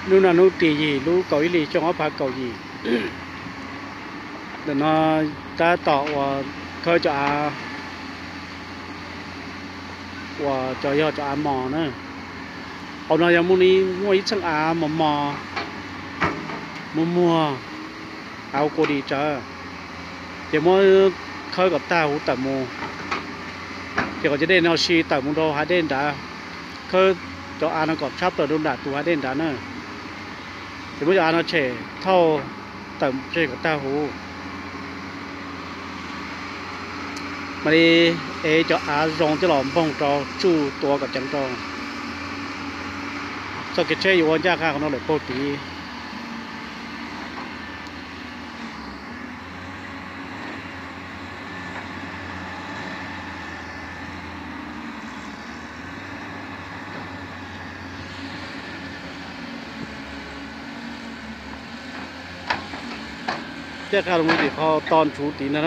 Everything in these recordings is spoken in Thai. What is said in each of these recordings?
lúc nào lúc tì gì lúc cầu gì cho nó phá cầu gì để nó ta tạo khơi cho mò nữa ông nói giờ mua ít sang mò mua áo cô đi chơi thì mua khơi gặp ta hú tận mù thì có chỉ đến nào xí tận mù đâu hai đến đã khơi cho nó còn sắp tới đông đạt tụ hai đến đã nữa thì bây giờ nó trẻ thâu tận trẻ của ta hú mà đi cho rong cho lỏng bông cho chu tuaกับจังtròn sau cái chơiอยู่วันยากข้าของnó lại bột tíเจ้าข้าลงมือดิเขาตอนชูตีนะ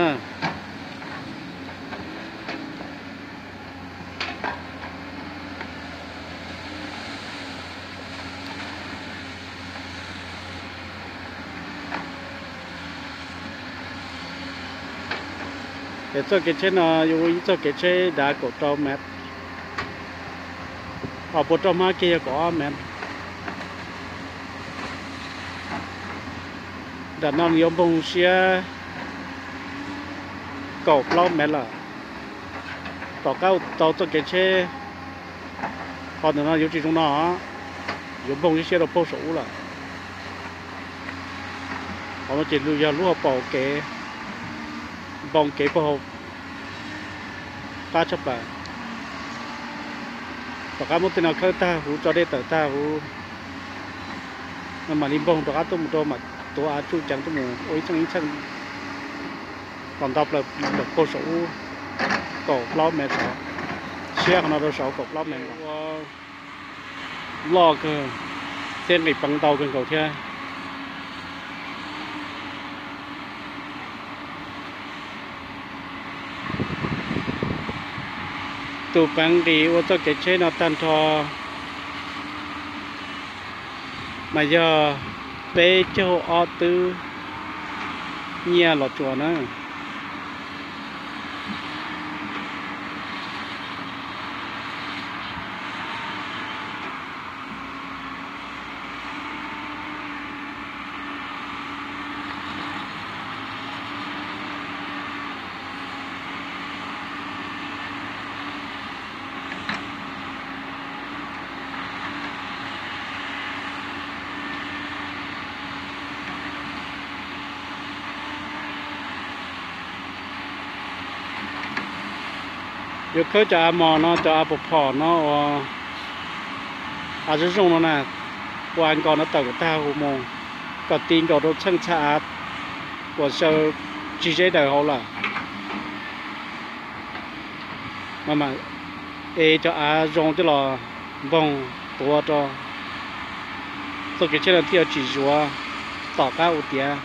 để cho cái chế nóอยู่cho cái chế đã có trâu mẹ ở bộ trâu má kia có mẹ đã nó nhiều bông xe cầu lâu mẹ là tỏ cao tàu cho cái chế còn nóอยู่trong nó nhiều bông xe nó bao số là họ chỉ lưu ra lúa bỏ cái bông kế của họ ba chấp lại và các món tiền nào khơi ta hú cho đây tờ ta hú mà đi bông đó tôi một đôi mà tôi chú chẳng tôi một ôi chẳng còn đọc là cô số cổ lót mẹ sáu xe của nó đâu sáu cổ lót mẹ lo cơ trên lịch bằng tàu gần cầu thế tụ băng đi ô tô cái chế nó tan thò mà giờ bé châu ở tư nhà lọt chùa nữa giờ khơi cho mò nó cho bột phở nó sử dụng nó nè quan còn nó tàu ta hồ mồ còn tin còn nó chân chả của sơ chỉ chế đời họ là mà cho dùng cho là vòng tua cho tôi cái trên là theo chỉ chúa tỏ cao ưu tiên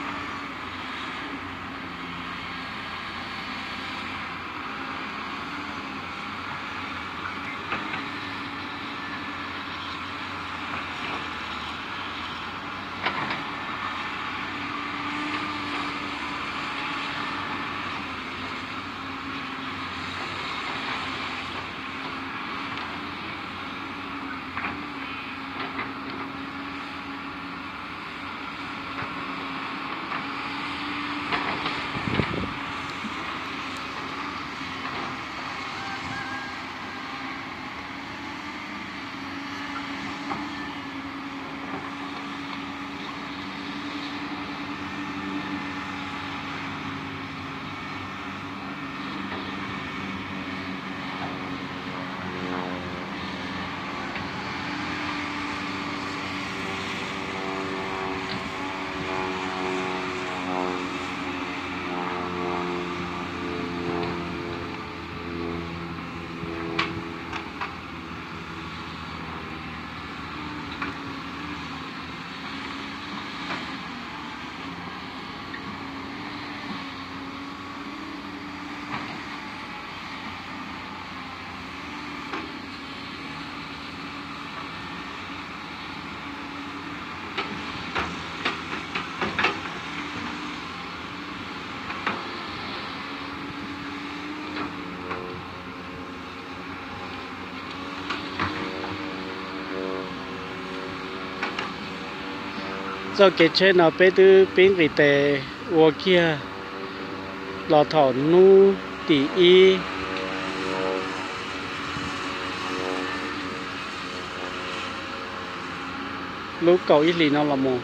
cho cái chế nó bé từ bên cái tề ô kia lò thọ nu tỷ y lúc cầu ít lì nó là một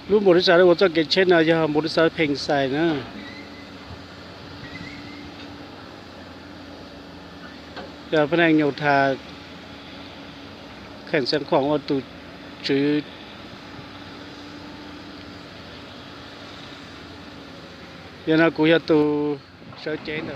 lúc một giờ đó cho cái trên này giờ một giờ phèn xài nữa giờ bên anh nhiều thà khẩn sản khoảng ở tụ chữ giờ nó cũng giờ tụ sơ chế nữa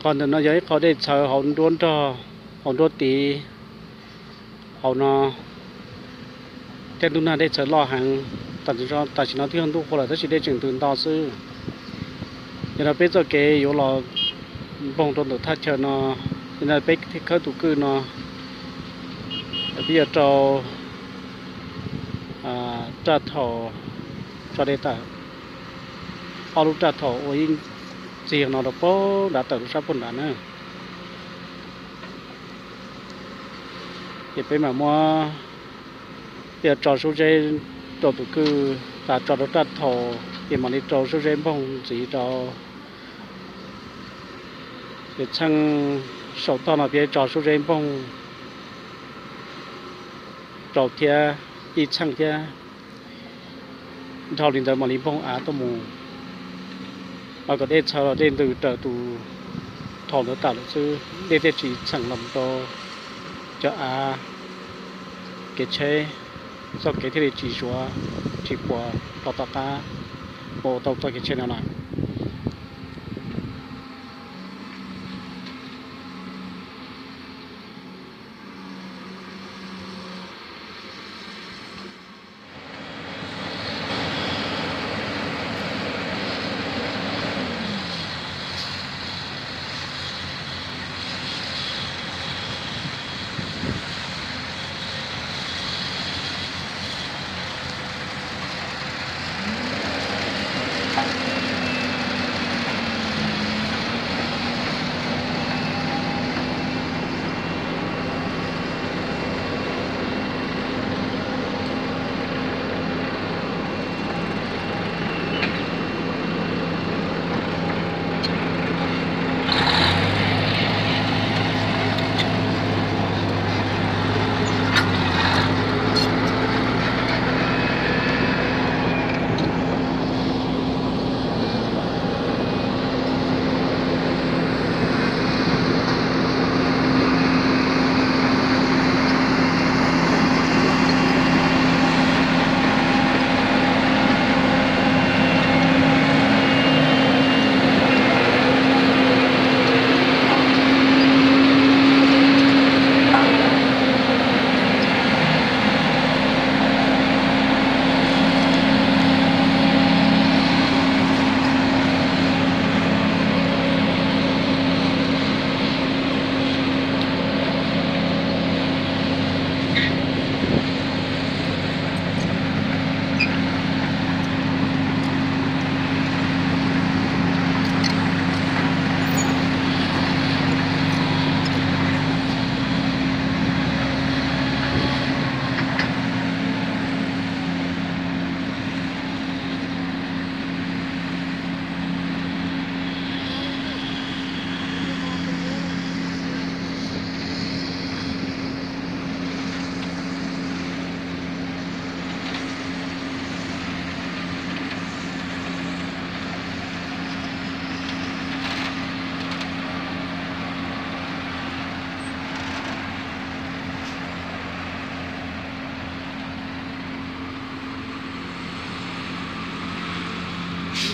còn nó giấyเขาได้เชิญเขาโดนต่อเขาโดนตีเขาเนาะเจ้าดูน่าได้เชิญรอหังตัดสินที่คนทุกคนเลยถ้าสิได้จึงตื่นต่อซื้อยังเราเป็นตัวเกย์อยู่รอบงต้นตัวทัดเชิญเนาะยังเราเป็นที่เขาถูกกืนเนาะbây giờ trò trà thổ cho đây ta họ lúc trà thổ ôi riêng nó được bố đã tự sắp quân đã nữa thì bây mà mua bây giờ trò số dây trò tụ cư và trò đó trà thổ thì mà đi trò số dây bông chỉ trò thì chăng sổ to là bây trò số dây bông trò kia đi chăng kia thao linh tới mà linh bông á tô mù mà có để chờ đến từ trở tù thọ nó tạo sư để chỉ chẳng làm cho á cái chế sau cái thì chỉ số chỉ qua tao tao cá bộ tao tao cái chế nào này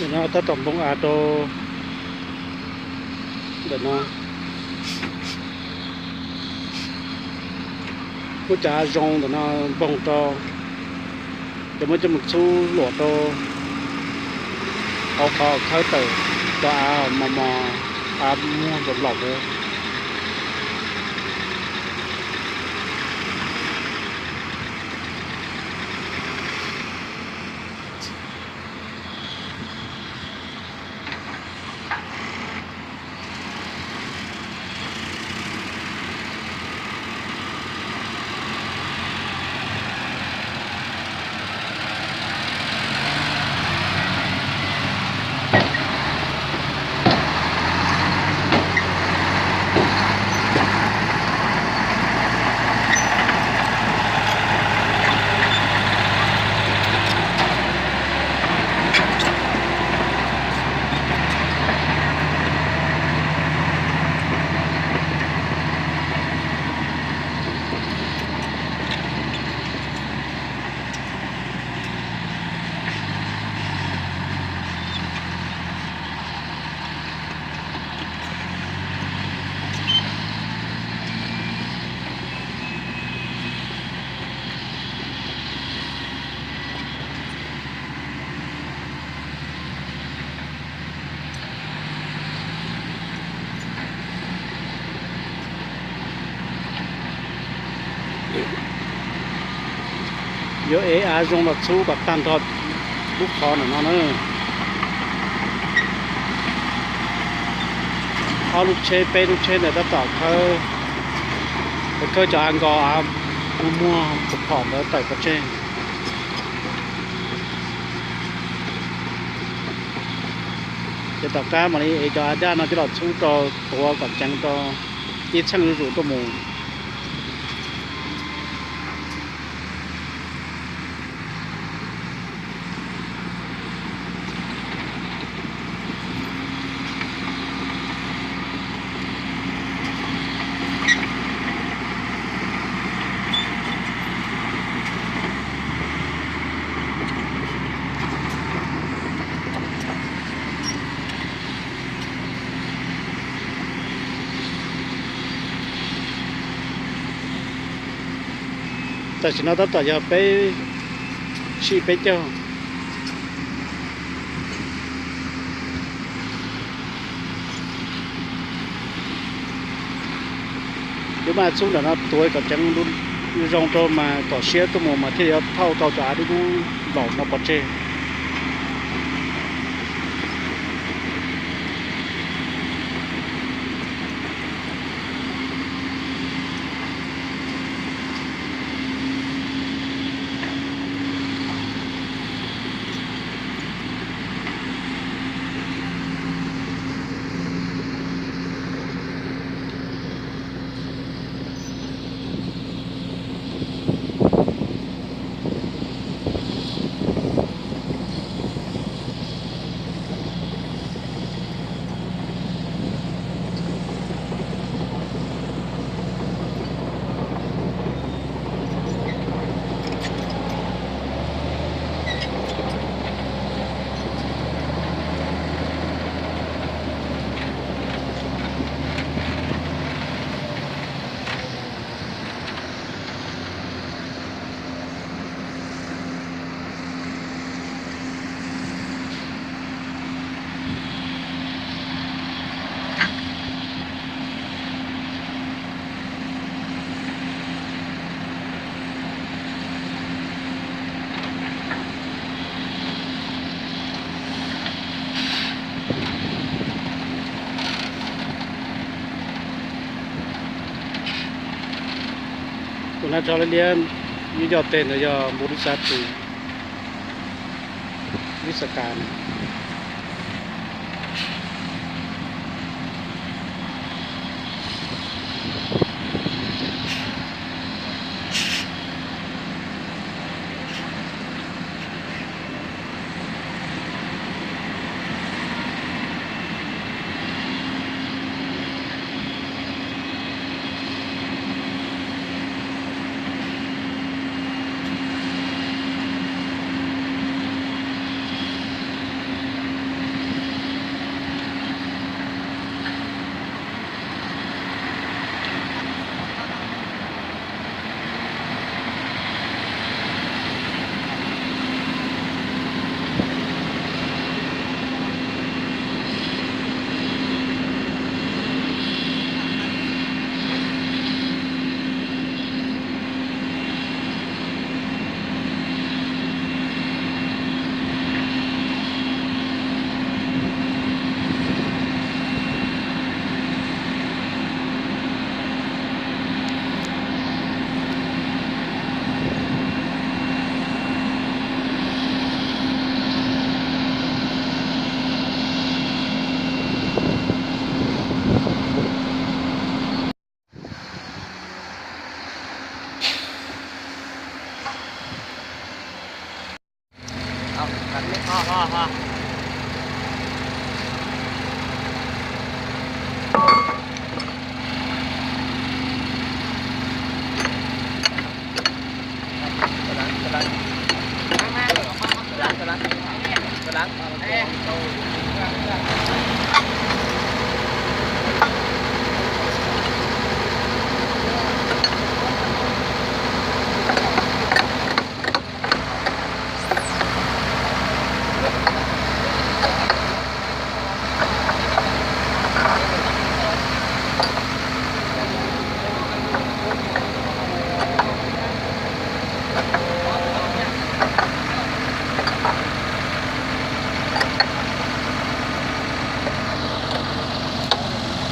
để nó ta tổng bông à tô để nó cứ trả rong để nó bông to để mới cho một số lụa tô họ khơi từ cho mà mua một lọc nữa nhớ ấy à dùng là số bạc tan thật lúc khó là nó nữa họ lúc chơi pe lúc chơi này đã tạo cơ cho ăn gò à mua thực phẩm đó tại có chơiจะต่อการมันนี่จะอาจารย์เราจะหลอดสู้ตัวก่อนจังตัวยี่ช่างรู้ตัวมูแต่ฉันต้องต่อจะไปชีไปเจ้าเดี๋ยวมาสู้เดี๋ยวnó tuổi còn chẳng luôn rong to mà có xe tôi mà thì nó thâu tàu trả đi cũng đổ nó bật trên tụi nó cho lên liên như giờ tên là giờ bố đi sát từ đi sát cạn เอาแบบนี้พ่อ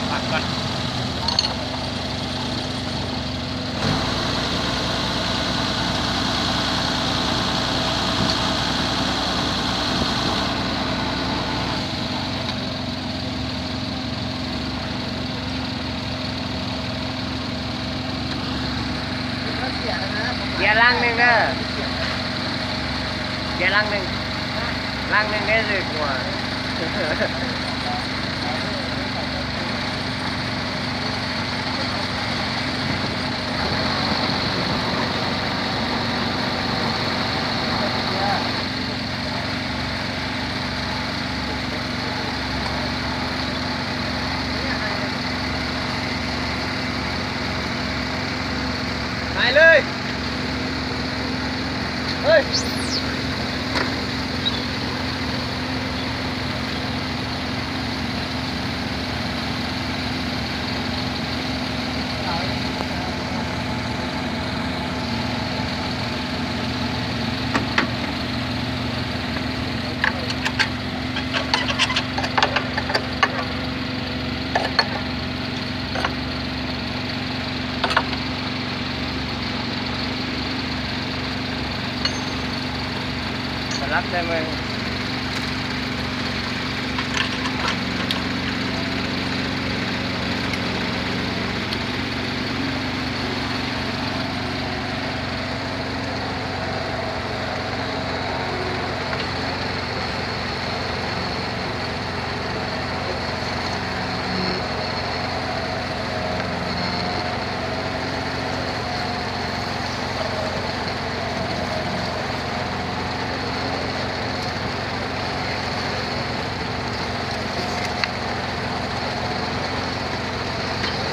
ปัดก่อนเกียร์ล่างหนึ่งเด้อเกียร์ล่างหนึ่งได้เลยกว่าไปเลยเฮ้ยมารับได้ไหม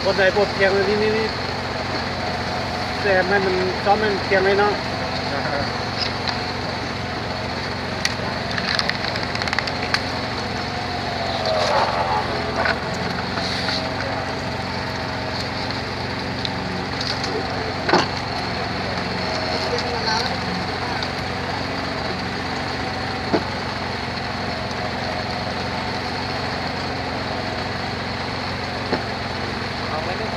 บนใดบนเพียงเลยนี่แต่มันซ้อมมันเพียงเลยเนาะเอาไว้เลย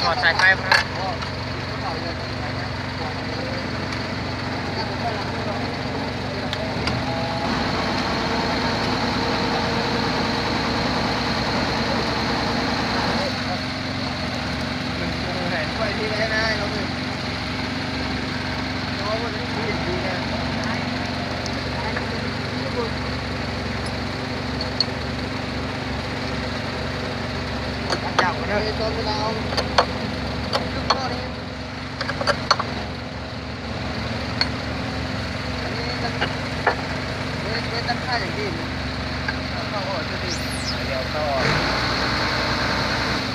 ถอดสายไฟครับไปที่ไหนนะเราไปเราวันนี้ดีนะจับมาเลยตอนเราลูกพ่อนี่อันนี้ตั้งค่าอย่างดีเข้าออกจะดีเดี๋ยวเข้าออก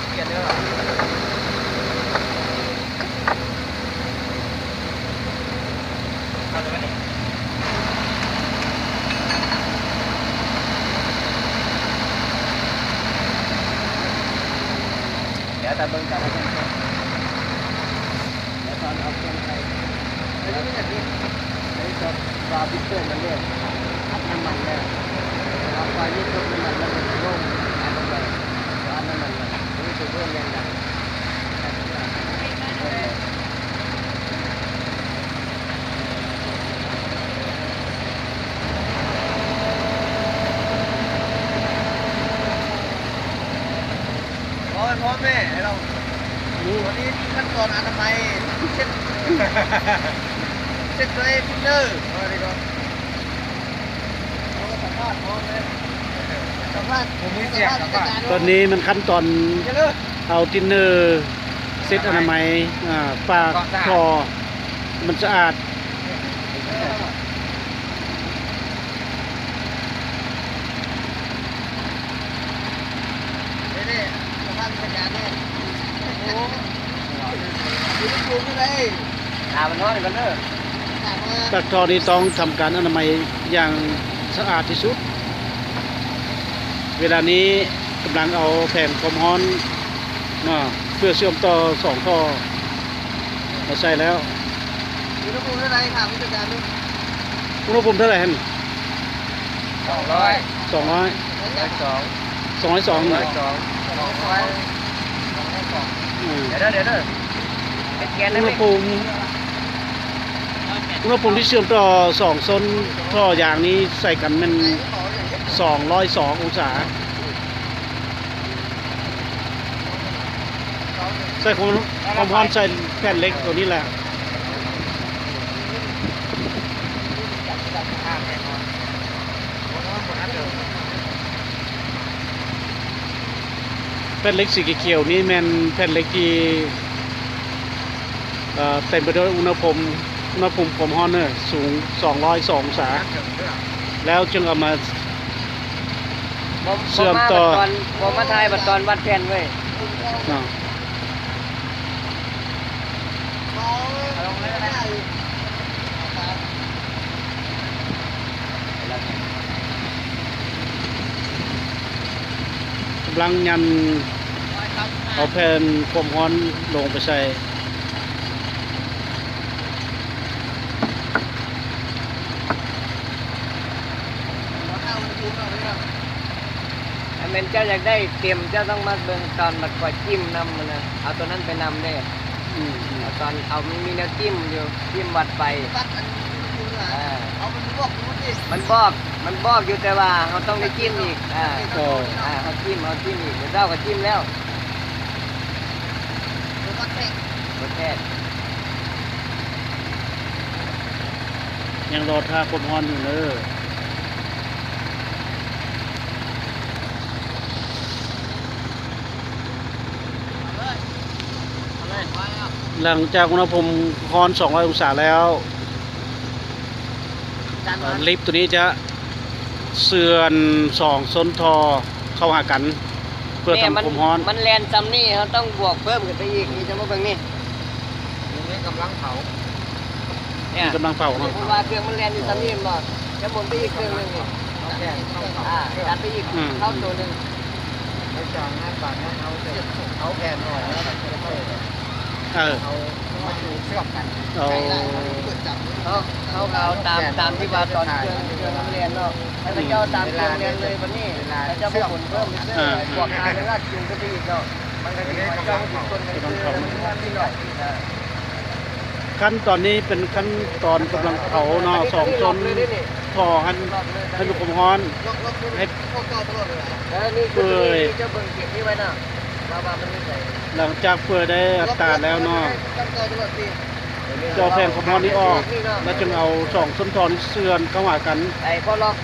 เปลี่ยนเด้อ แต่เบิ่งกันแล้วตอนเอาเครื่องไปแล้วนี่อย่างนี้ไอ้ตัววาล์วพิเตอร์มันเนี่ยอัดน้ำมันเนี่ยเอาไฟนี่ตัวน้ำมันแล้วมันจะโล่งอัดลงไปอัดน้ำมันเลยนี่ตัวเรื่องแรงดันพ่อแม่เราวันนี้ขั้นตอนอนามัยเช็ดด้วยฟิลเตอร์อะไรก็เราก็สัมภาษณ์พ่อแม่สัมภาษณ์ผมมีเสียงสัมภาษณ์ ตอนนี้มันขั้นตอน เยอะเลย เอาทินเนอร์เซตอนามัยปากคอมันสะอาด นี่สัมภาษณ์ราชการเนี่ยโอ้ยดูดูเลยมันน้อยกันเนอะ ปากท่อนี้ต้องทำการอนามัยอย่างสะอาดที่สุด เวลานี้กำลังเอาแผ่นความร้อนมาเพื่อเชื่อมต่อสองท่อมาใส่แล้ว อุณหภูมิเท่าไรค่ะผู้จัดการดู อุณหภูมิเท่าไหร่ฮะ 200 200 200 202 เดี๋ยวเดี๋ยวเป็นแกนได้ อุณ ไหม หภูมิที่เชื่อมต่อสองโซนท่อยางนี้ใส่กันมัน202 องศาใส่ความร้อนใส่แผ่นเล็กตัวนี้แหละแผ่นเล็กสีเขียวนี่แมนแผ่นเล็กที่เต็มไปด้วยอุณหภูมิความร้อนเนี่ยสูง202 องศาแล้วจึงเอามาเชื่อมต่อ ผมมาทายบัดตอนวัดแผ่นเว้ย อ่า กำลังยันเอาแผ่นความร้อนลงไปใส่ เมนเจ้าอยากได้เต็มเจ้าต้องมาเบิ่งตอนบัดก่อยจิ้มนำมันนะเอาตัวนั้นไปนำเด้ เอาตอนเอามีแนวจิ้มอยู่จิ้มวัดไปมันบอกอยู่แต่ว่าเขาต้องได้จิ้มอีกเขาจิ้มอีกเดี๋ยวเจ้าก็จิ้มแล้วประเทศ ยังรอท่าความร้อนอยู่เลย หลังจากอุณหภูมิร้อน200 องศาแล้วลิฟต์ตัวนี้จะเสื่อน2ส้นทอเข้าหากัน เพื่อทำความร้อน มันแลนซ้ำนี่เขาต้องบวกเพิ่มขึ้นไปอีกนี่จะมาเบิ่งนี่นี่กำลังเผาเนี่ย กำลังเผา เพราะว่าเครื่องมันแลนอยู่ซ้ำนี่บ่จะหมุนไปอีกเครื่องนึงนี่ดันไปอีกเข้าตัวนึงไปจองงานบาทนั้นเอาแผ่นออกแล้วเอามาอยู่เชื่อมกัน เอา เขาเอาตามที่ว่าตอนเครื่องมันเรียนเนาะให้พระเจ้าตามเครื่องเรียนเลยวันนี้พระเจ้าพระผลเพิ่มเรื่อยๆบวกงานในราชจุงก็ไปอีกเนาะมันก็มีเจ้าทุกคนในเครื่องมันงานที่หน่อย ขั้นตอนนี้เป็นขั้นตอนกำลังเผาเนาะ2ส้นทอให้มีความร้อนให้ นี่คือเจ้าเบิ่งเก็บนี่ไว้นะว่ามันไม่ใส่ หลังจากเพื่อได้อัตราแล้วเนาะจะเอาแผ่นความร้อนนี้ออก แล้วจึงเอา2ส้นทอนี้เสื่อนเข้าหากัน ไอ้พอล็อก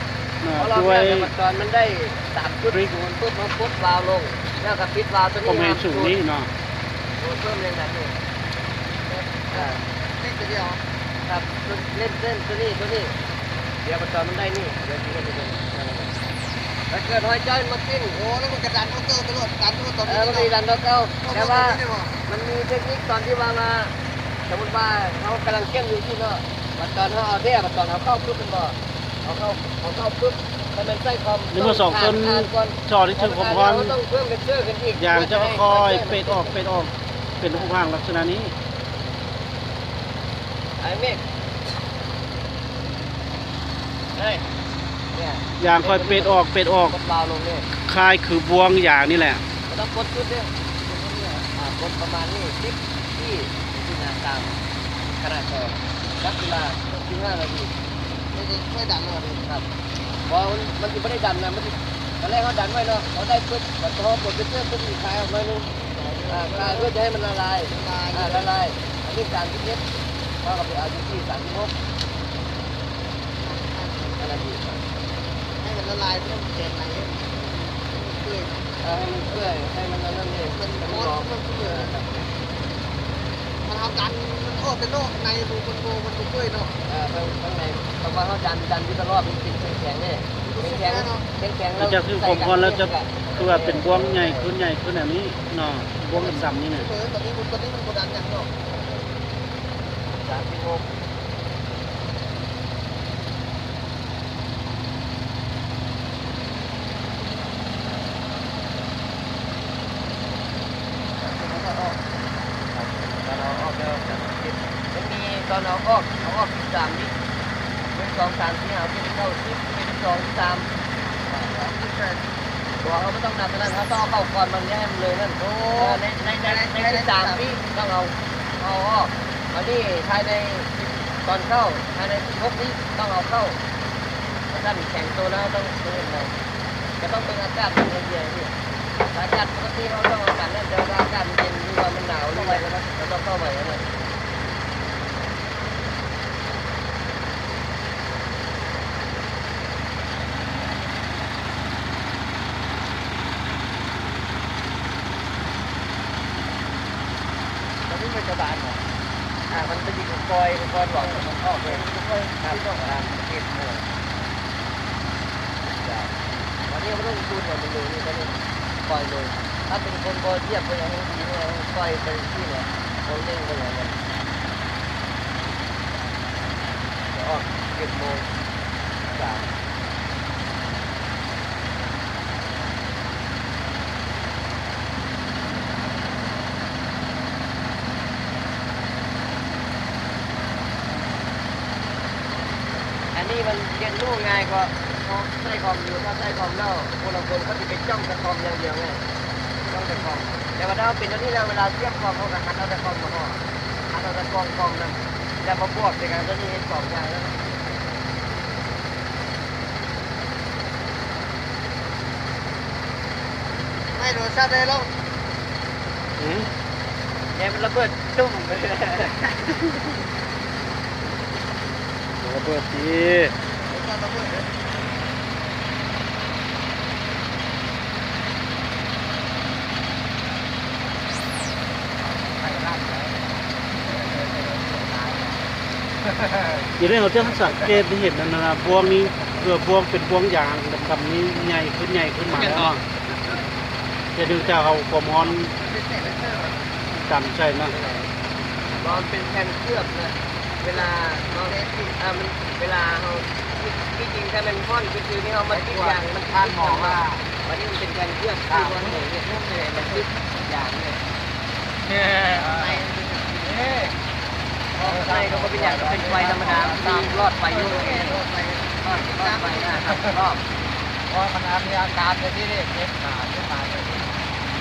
ด้วย ตอนมันได้3.0ปุ๊บมาปุ๊บวาล์วลงแล้วก็ปิดวาล์วตัว ความ นี้ เร็วสูงนี้เนาะ เพิ่มแรงดันนี่นี่ตัวเดียวครับเล่นตัวนี้เดี๋ยวตอนมันได้นี่เดี๋ยวที่จะดูถ้าเกิดหอยใจมากินโอ้แล้วมันกระดันมันเกิดตลอดดันตลอดมันมีดันเก่าแต่ว่ามันมีเทคนิคตอนที่ว่ามาสมมติว่าเขากำลังเข้มอยู่ที่เนาะตอนเขาเอาเท่ตอนเขาเข้าปุ๊บเป็นบ่ เอาเข้าปุ๊บถ้ามันใส่คอม นี่เมื่อสองต้น ก่อน ชอที่ถึงผมพร เราต้องเพิ่มกันเชื่อกันอีก อย่างจะค่อยเป็ดออกเป็นรูปร่างลักษณะนี้ ไอ้เมฆเฮ้ยเนี่ย อย่างค่อยเป็ดออก กดเบาลงเนี่ย คลายคือบวงอย่างนี่แหละ เราต้องกดชุดเนี่ยกดประมาณนี้10ที่หน้าตามขนาดต่อนักกีฬา15 นาทีไม่ดันเลยครับเพราะมันจะไม่ได้ดันนะมันตอนแรกเขาดันไว้เนาะเขาได้ปุ๊บพอหมดไปเพื่อปุ๊บมีคลายออกมานึงคลายเพื่อจะให้มันละลายอันนี้30 เท่ากับไปเอาอยู่ที่36นาทีให้มันละลายเพื่อเจนไหนเปื่อยให้มันเปื่อยให้มันนั่นเองมันร้อนมันเปื่อยมันเอาดันมันโอ้เป็นโรคในมันเปื่อยเนาะข้างในเพราะว่าเขาดันที่ตลอดมันเป็นแข็งเนี่ยแข็งแล้ว จะคือผมพรแล้วจะคือว่าเป็นบวงใหญ่ขึ้นแบบนี้เนาะบวงซ้ำนี่เนี่ย ตอนนี้มันกดดันอย่างเนาะ36ตอนเอาออก13นิดเป็น2 3 4เอาเป็นเข้า10เป็น2 3บอกเขาไม่ต้องนับนั้นเขาต้องเอาเข้าก่อนมันแย่มเลยนั่นใน13วิต้องเอาออกอันนี้ภายในตอนเข้าภายใน16วิต้องเอาเข้าถ้าแข่งตัวแล้วต้องเป็นไงจะต้องเป็นอากาศเป็นเย็นที่อากาศปกติเราต้องเอากันนั่นแต่ว่าอากาศมันเย็นหรือว่ามันหนาวหรืออะไรก็เราต้องเข้าไปนั่นไม่สบายหรอกมันจะยิงคอยหลอกมันออกเลยครับต้องการเก็บหมดวันนี้ไม่ต้องดูเนี่ยมันเลยนี่ก็เลยปล่อยเลยถ้าเป็นคนบอเทียบไปอย่างนี้เนี่ยปล่อยไปที่เนี่ยคนเล่นไปอย่างนั้นจะออกเก็บโมงอันนี้มันเรียนรู้ง่ายกว่าใส่คอมอยู่ถ้าใส่คอมแล้วคนละคนเขาจะไปจ้องแต่คอมอย่างเดียวไงจ้องแต่คอมแต่ว่าถ้าเป็นตัวนี้เราเวลาเทียบคอมเขาจะหันเอาแต่คอมมาห่อหันเอาแต่กองนั่นจะมาบวกในการตัวนี้เป็น2 อย่างแล้วไม่โดนซัดเลยลูกเนี่ยมันระเบิดตุ้มเลย ระเบิดดีอย่างนี้เราจะสังเกตเห็นนะบวงนี้เรือบวงเป็นบวงยางดำๆนี้ใหญ่ขึ้นมาแล้วจะดึงจะเอาความร้อนดันใช่นะ มันเป็นแผ่นเคลือบนะเวลาเราเล่นมันเวลาเราที่จริงถ้ามันค่อนคือนี่เรามันติดอย่างมันทานหมอว่าวันนี้มันเป็นแผ่นเคลือบคือวันหนึ่งเนี่ยนุ่มเลยมันติดอย่างเนี่ยใช่ก็เป็นอย่างเป็นไฟธรรมดาตามรอดไฟอยู่รอดไฟนะครับรอบเพราะมันมีอาการในที่นี่เก็บขาขึ้นมา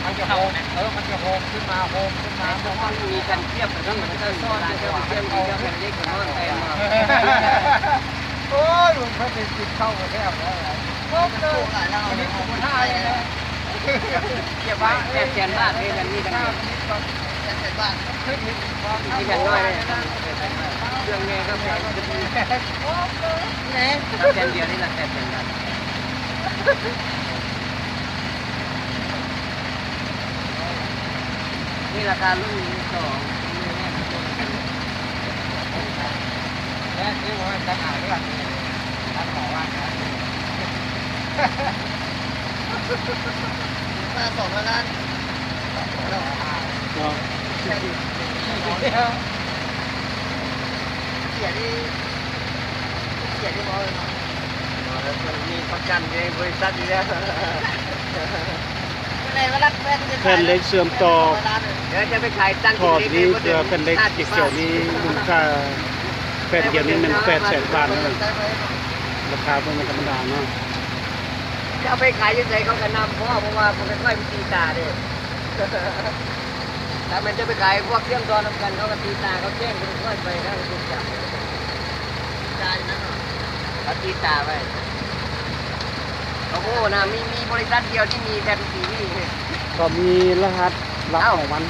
มันจะโฮมมันจะโฮมขึ้นมาต้องมีกันเทียบกันทั้งหมดทั้งซ้อนเทียบมีเทียบกันเล็กกับน้อยไปมาโอ้ยมันไม่ได้ติดเข้ามาแค่แล้วโอ้ยอันนี้ผมท่าเลยเก็บไว้แสนบาทเลยกันนี่กันแสนบาทที่กันน้อยเลยเครื่องเงี้ยก็แพงจะมีแสนเดียวนี่แหละแสนบาทนี่ราคารุ่น2และนี่ว่าจะหาเรื่องท่านบอกว่ามา2 ล้านเสียที่มอเลย มันมีประกันในบริษัทอยู่แล้ว แผ่นเหล็กเชื่อมต่อ เดี๋ยวจะไปขายตั้ง ทอดนี้เพื่อแผ่นเหล็กเกี่ยวนี้มูลค่าแผ่นเดียวนี้มัน800,000 บาทนะราคาเป็นธรรมดาเนาะ จะเอาไปขายยังไงเขาก็นำเพราะว่าผมไม่ค่อยมีตีตาเด้ถ้ามันจะไปขายพวกเครื่องดอนน้ำกันเขาก็ตีตาเขาแจ้งคนค่อยไปแล้วถูกจับตานั่นเขาตีตาไปโอ้โหนะมีบริษัทเดียวที่มีแผ่นสีนี่ ก็มีรหัสรับของมัน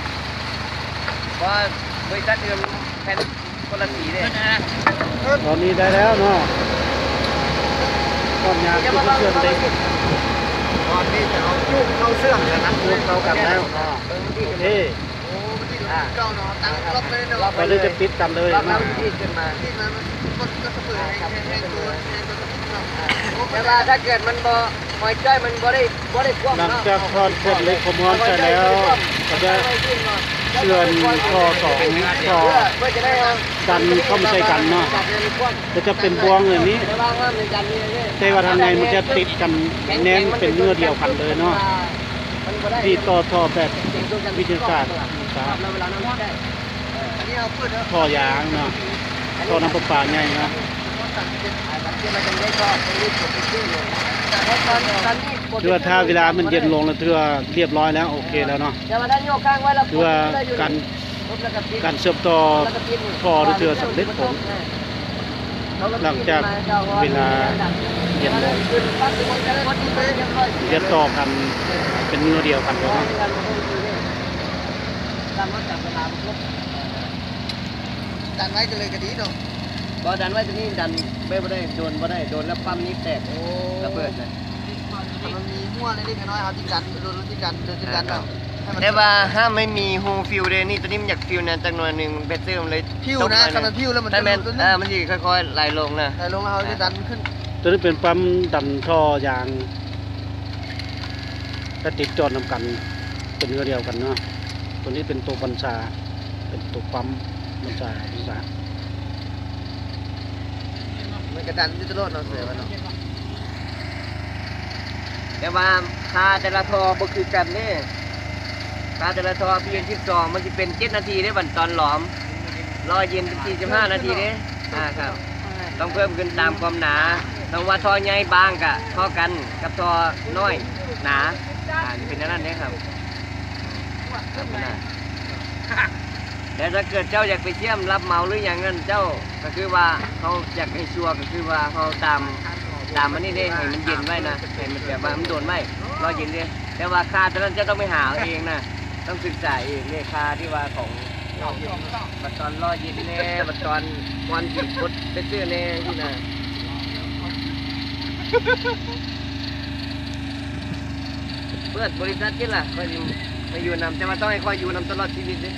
เพราะบริษัทเดิมแผ่นคนละสีเลย ตอนนี้ได้แล้วเนาะก้อนยาที่เชื่อมเด็ก ตอนนี้จะเอาจุกเข้าเสื่อมเลยนะ รวมเข้ากันแล้วเนาะโอเค เจ้าเนาะตั้งรอบเลยเนาะ ตอนนี้จะปิดกันเลย รอบแล้ นะ วที่ขึ้นมาที่มันก็เสมอให้ตัวแต่ว่าถ้าเกิดมันบ่หอยจ้อยมันบ่ได้ควบ หลัง เนาะ จากทอดแผ่นเหล็กความร้อนเสร็จแล้วก็จะเชื่อมข้อสองข้อ เพื่อจะได้ กันเข้ามาใส่กันเนาะก็จะเป็นบวงอย่างนี้ แต่ว่าห้ามในการนี้เลย แต่ว่าทางในมันจะติดกันแน่นเป็นเนื้อเดียวกันเลยเนาะที่ต่อท่อแบบวิทยาศาสตร์ เวลาน้ำได้อันนี้เอาพืชเนาะ ท่อยางเนาะท่อน้ำประปาใหญ่นะ เพื่อถ้าเวลามันเย็นลงแล้วเพื่อเรียบร้อยแล้วโอเคแล้วเนาะเพื่อการเชื่อมต่อท่อหรือเพื่อสำเร็จผลหลังจากเวลาเย็นลงจะต่อกันเป็นเนื้อเดียวกันเลยเนาะ ดันไว้กันเลยก็ดีเนาะพอดันไว้จะนี่ดันไม่ได้โดนแล้วปั๊มนี้แตกระเบิดเลยมันมีมั่วเล็กๆน้อยๆเอาที่กันโดนที่กันเดินที่กันเนาะแต่ว่าห้ามไม่มีโฮฟิวเลยนี่ตัวนี้มันอยากฟิวเนี่ยจำนวนหนึ่งเบสเตอร์มันเลยพิวนะถ้ามันพิวแล้วมันจะมันจะค่อยๆไหลลงนะไหลลงแล้วเขาจะดันขึ้น ตัวนี้เป็นปั๊มดันท่อยางถ้าติดจอดนำกันเป็นเนื้อเดียวกันเนาะตัวนี้เป็นตัวบัญชาเป็นตัวปั๊มบัญชา มันกระดันที่ตลอดเนาะเสือมันเนาะแต่ว่าคาแต่ละทอบ่คือกันนี่คาแต่ละทอเพียง12มันจะเป็น7 นาทีได้บัดตอนหลอมรอเย็นเป็น45 นาทีเด้ครับต้องเพิ่มขึ้นตามความหนาต้องว่าทอใหญ่บางกะเท่ากันกับทอน้อยหนานี่เป็นอย่างนั้นเด้ครับแต่ถ้าเกิดเจ้าอยากไปเชื่อมรับเหมาหรืออย่างนั้นเจ้าก็คือว่าเขาอยากให้ชัวร์ก็คือว่าเขาตามมันนี่ได้ให้มันเย็นไว้นะให้มันแบบว่ามันโดนไว้รอเย็นเลยแต่ว่าค่าตอนนั้นเจ้าต้องไปหาเองนะต้องศึกษาเองเนี่ยค่าที่ว่าของบัตรตอนรอเย็นแน่บัตรตอนวันผิดกดไปซื้อแน่ที่น่ะเปิดบริษัทที่ล่ะค่อยมาอยู่นำแต่ว่าต้องให้ค่อยอยู่นำตลอดชีวิตเลย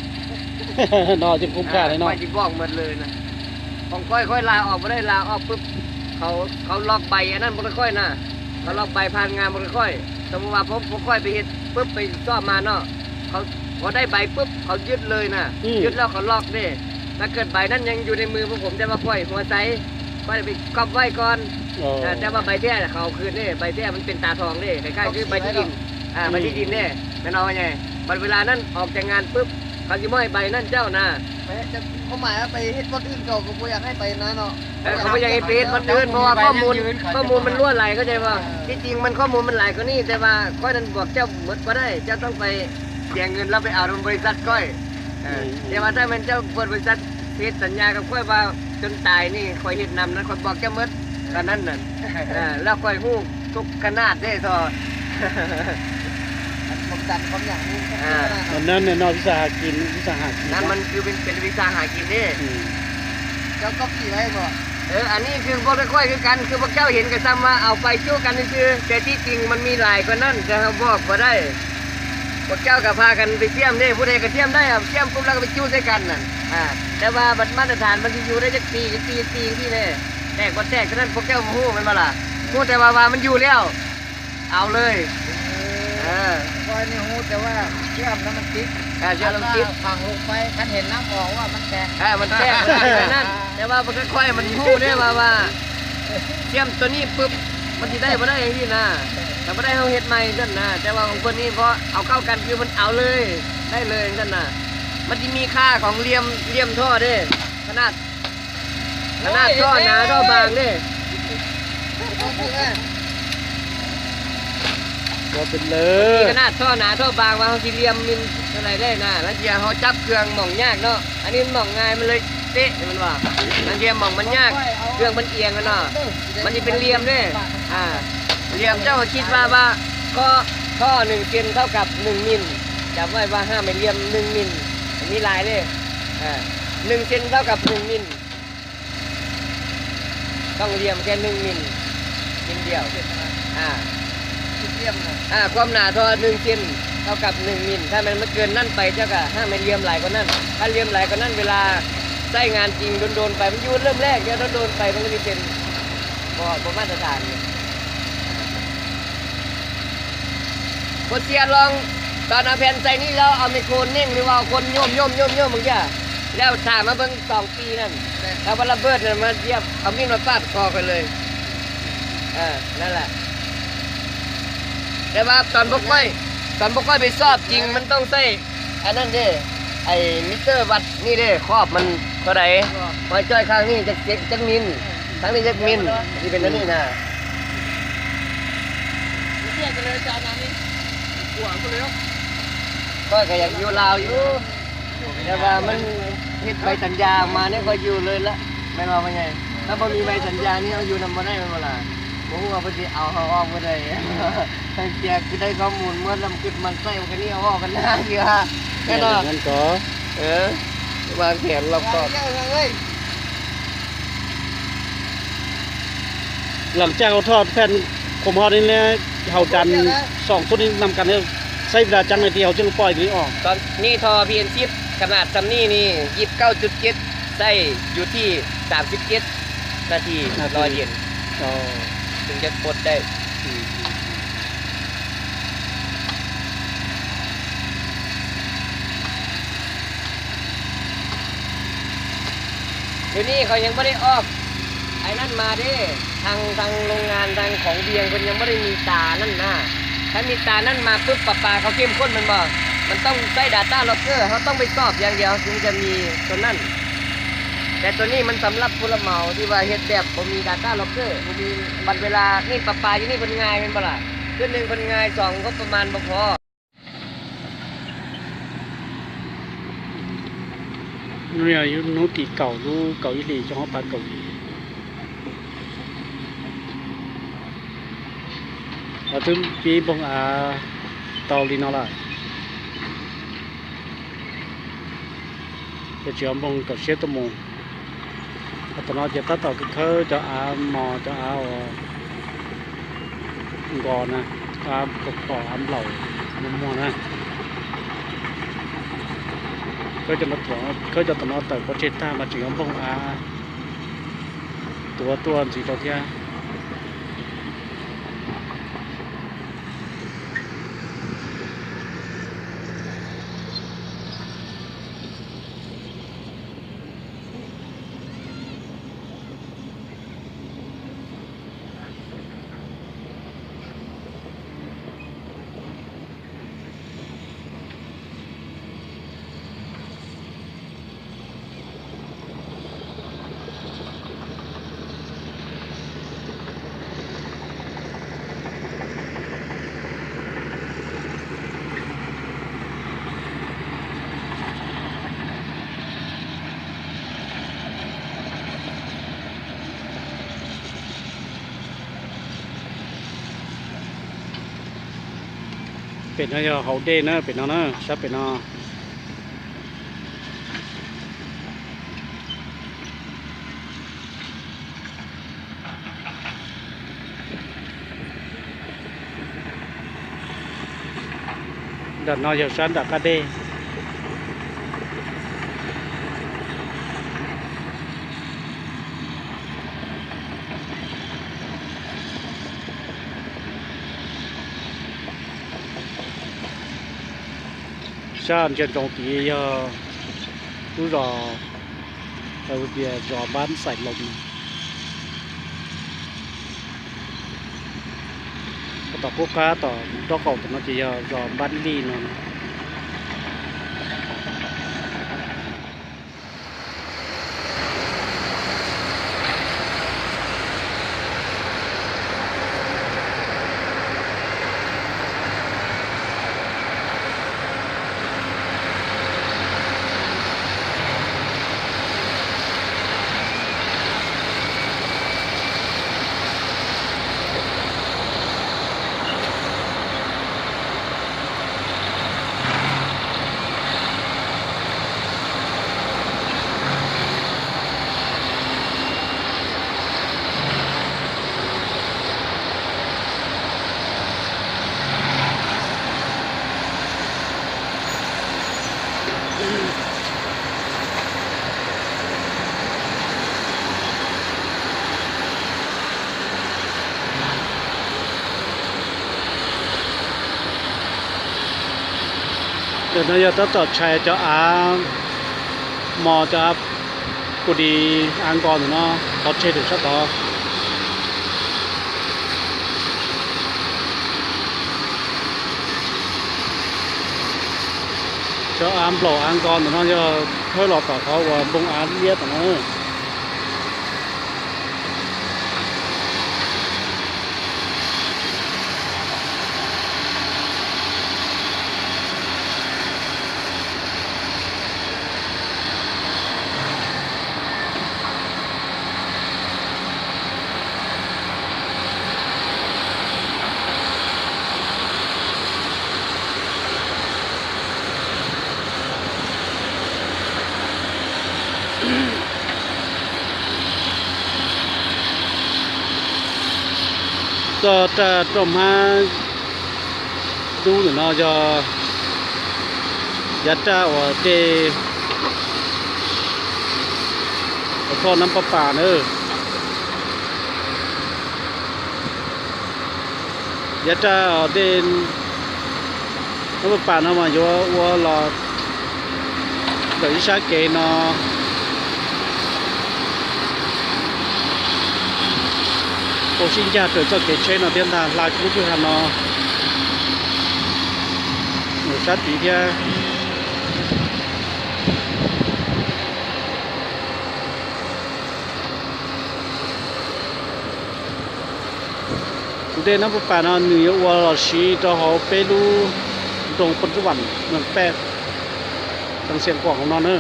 นอจะคุ้มค่าเลยเนาะ ค่อยจะบอกหมดเลยนะของค่อยลาออกไม่ได้ลาออกปุ๊บเขาล็อกใบอันนั้นบ่ค่อยนะเขาล็อกใบผ่านงานบ่ค่อยสมมติว่าผมค่อยไปเฮ็ดปุ๊บไปซ่อมมาเนาะเขาพอได้ใบปุ๊บเขายึดเลยนะยึดแล้วเขาล็อกเด้ถ้าเกิดใบนั้นยังอยู่ในมือพวกผมจะมาค่อยหัวใจค่อยไปก๊อปไว้ก่อนแต่ว่าใบแท้เขาคืนเด้ใบแท้มันเป็นตาทองเด้คล้ายๆคือใบที่ดินใบที่ดินเด้แม่นเอาไงบัดเวลานั้นออกจากงานปุ๊บเขาจะมอบใบนั่นเจ้านะเขาหมายว่าไปเฮ็ดคนอื่นเขาก็อยากให้ไปนะเนาะเขาไม่อยากให้ไปเฮ็ดคนอื่นเพราะว่าข้อมูลมันล้วนไหลเข้าใจว่าที่จริงมันข้อมูลมันไหลกว่านี้แต่ว่าก้อยนั้นบอกเจ้าหมดก็ได้เจ้าต้องไปเสียเงินแล้วไปเอาบริษัทก้อยแต่ว่าถ้ามันเจ้าเปิดบริษัทเฮ็ดสัญญากับก้อยว่าจนตายนี่คอยเฮ็ดนำนั้นคอยบอกเจ้าหมดกันนั่นน่ะแล้วคอยฮู้ทุกขนาดได้ทอผมดันความอย่างนี้ตอนนั้นเนี่ยนอกวิสาหกินนั่นมันคือเป็นวิชาหากินนี่เจ้าก็ขี่ไว้บ่อันนี้คือพวกค่อยๆคือกันคือพวกเจ้าเห็นกันซ้ำว่าเอาไปจู้กันนี่คือแต่ที่จริงมันมีหลายกว่านั้นจะบอกบ่ได้พวกเจ้าก็พากันไปเทียมได้ผู้ใดก็เทียมได้เทียมปุ๊บแล้วก็ไปจู้ใส่กันนั่นแต่ว่าบัตรมาตรฐานมันจะอยู่ได้จักปีที่นี่แตกบ่แตกฉะนั้นพวกเจ้าฮู้มันบ่ล่ะฮู้แต่ว่ามันอยู่แล้วเอาเลยก้อยนี่หูแต่ว่าเชื่อมแล้วมันติด เชื่อมแล้วติด พังลงไปคันเห็นน้ำออกว่ามันแตก มันแตกนั่นแต่ว่ามันค่อยๆมันหู้ได้ว่าเชื่อมตัวนี้ปุ๊บ มันสิได้บ่ได้อย่างนี้นะแต่บ่ได้เฮาเฮ็ดใหม่ซั่นนะแต่ว่าของคนนี้พอเอาเข้ากันคือมันเอาเลยได้เลยซั่นน่ะมันสิมีค่าของเหลี่ยมท่อเด้ขนาดท่อหนาท่อบางเด้ ว่าเป็นเล มี ย ขนาดท่อหนาท่อบางว่าเฮาสิเหลี่ยมมินเท่าไหร่ได้นะแล้วเทียเฮาจับเครื่องหม่องยากเนาะอันนี้มันหม่องง่ายมันเลยเตะมันว่าแล้วเทียหม่องมันยากเครื่องมันเอียงกันเนาะมันสิเป็นเหลี่ยมเด้เหลี่ยมเจ้าก็คิดว่าก็ท่อ1เซนเท่ากับ1มิลจำไว้ว่าห้ามไปเหลี่ยม1มิลอันนี้ลายเด้1เซนเท่ากับ1มิลต้องเหลี่ยมแค่1มิลเดียวความหนาท่อ1เซนเท่ากับ1มิลถ้ามันเกินนั่นไปเจ้าก็ห้ามไปเหลี่ยมหลายกว่านั้นถ้าเหลี่ยมหลายกว่านั้นเวลาใช้งานจริงโดนๆไปมันอยู่เริ่มแรกเดี๋ยวโดนๆไปมันก็จะเป็นบ่มาตรฐานคนเสียลองตอนเอาแผ่นใส่นี่แล้วเอาไมโครเน่งหรือว่าคนโยมมึงจ้ะแล้วถ่ามาเบิ่ง2 ปีนั่นถ้าวันระเบิดมาเทียบเอามีดมาฟาดคอกันเลยนั่นแหละแต่ว่าตอนพวกก้อยไปสอบจริงมันต้องใส่อันนั้นเด้ไอ้มิเตอร์วัดนี่เด้ครอบมันเท่าไหร่ไว้จ้อยข้างนี้จักมิลข้างนี้จักมิลที่เป็นอันนี้นะก็อยากอยู่ลาวอยู่แต่ว่ามันเฮ็ดใบสัญญามาเนี่ยก็อยู่เลยละไม่รอไปไงถ้าบ่มีใบสัญญานี่เอาอยู่นำบ่ได้แม่นบ่ล่ะบ่ฮู้ว่าเพิ่นสิเอาเฮาออกบ่ได้ทั้งเสียคือได้ข้อมูลเมื่อลำกึดมันใส่กันนี่เอาออกกันหน้าสิฮะแน่นอน งั้นก็ วางแผนรอบคอบ หลังจากเขาทอดแผ่นขมฮอดนี่เนี่ยเฮาจัน2ชุดนี้นำกันเนี่ยใช้เวลาจังในที่เฮาจึงปล่อยตัวนี้ออก ตอนนี้ทอ PN10 ขนาดซำนี้นี่ 29.7 ได้อยู่ที่ 37 นาทีรอเย็น อ๋อ ถึงจะปลดได้ เดี๋ยวนี้เขายังไม่ได้ออกไอ้นั่นมาเด้ทางโรงงานทางของเบียงเพิ่นยังไม่ได้มีตานั่นนะถ้ามีตานั่นมาปุ๊บปลาเขาเข้มข้นมันบ่มันต้องใช้ Data Locker เขาต้องไปสอบอย่างเดียวถึงจะมีตัวนั้นแต่ตัวนี้มันสำหรับผู้รับเหมาที่ว่าเฮ็ดแบบบ่มี Data Locker บ่มีบัดเวลานี่ปลาอยู่นี่เพิ่นง่ายแม่นบ่ล่ะคือ1เพิ่นง่าย2ก็ประมาณบ่พอ เนี่ยอยู่นู้นตีเก่านู้นเก่าอีหลีจังหวัดปานเก่าอีเราถึงปีบงเตาลีนอล่ะจะเชื่อมบงกับเชตโมตอนนั้นจะตัดต่อคือเขาจะหมอจะกอนะกบต่อเหล่ามัวนะก็จะมาถอก็จะตอนนั้นแต่ก็เช็ดท่ามาถึงบงตัวสีตัวเทียเป็นอะไรเขาเด่นนะเป็นอะไรนะชับเป็นอะไรดันนอยอย่างฉันดักกระเดSaan trên trong tí cứ rò bìa rò bán sạch lồng ต่อพวกค้าต่อตัวเก่าตัวนั้นจะยอบ้านลีนน Rồi nó giờ tớ chạy cho mò cho cụ đi ăn con thì nó có chơi được rất đó cho lộ ăn con thì nó cho hơi lọt tỏ khó và bông án biết nó cho trồng ha đu thì nó cho giá tra ở đây có thon năm bà nữa giá tra ở đây năm bà nó mà vô là đẩy sát kề nó cô xin cha trở cho cái trên nó tiên đàn lại cũng chưa hẳn nó một sát tí kia đây nó phải nó nhiều qua là xí cho họ bê lu trong phân chức bản nó bê trong xe quảng của nó nữa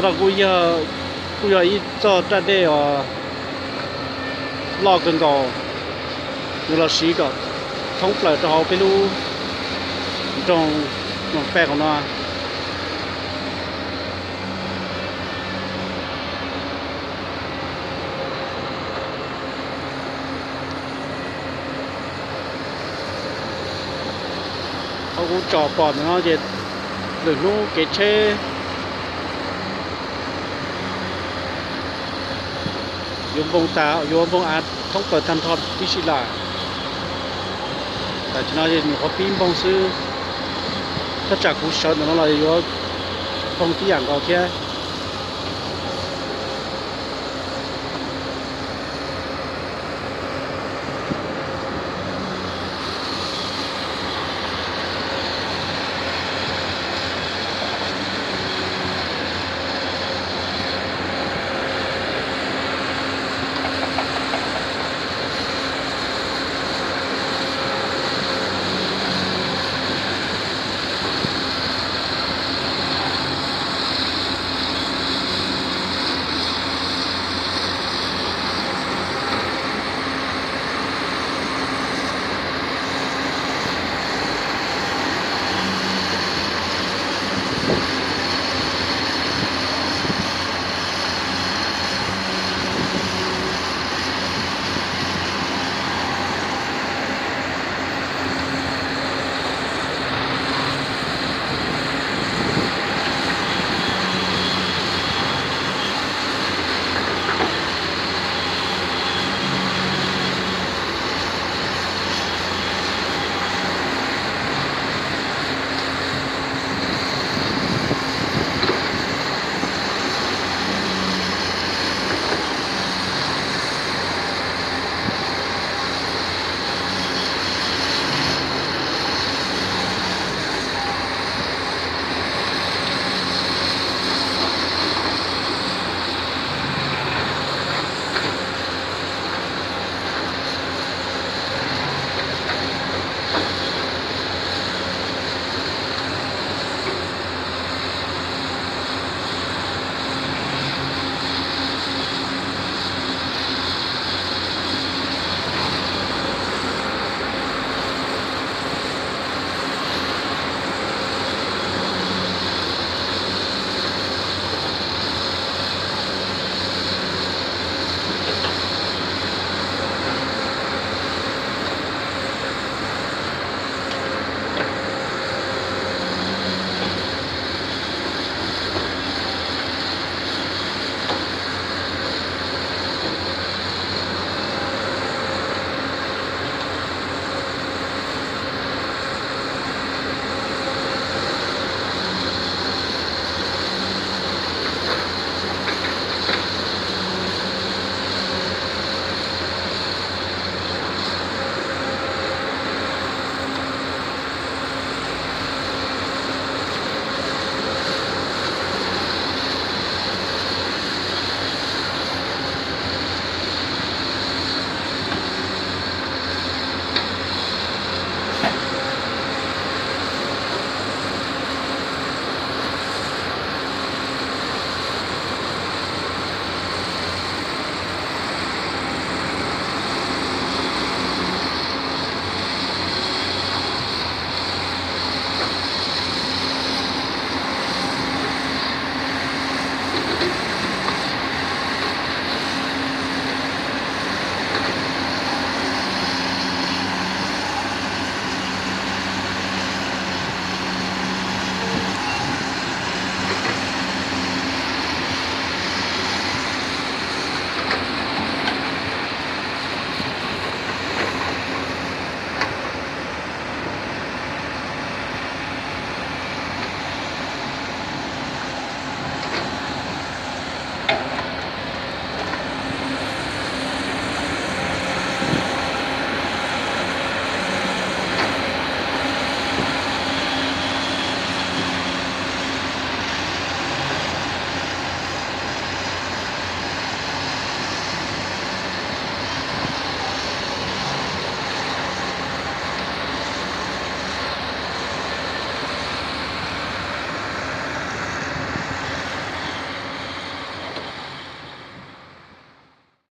rồi bây giờ ít cho ra đây lo cần gò như là xí cả không phải cho họ bê lu trong bê của nó họ cũng trò bọt nó thì đừng nu cái chê dùng bông táo dùng bông át không phải thành thọt tí xí lại tại cho nó thì có pin bông sư tất cả cũng sợ nó là dùng bông tí dạng có kia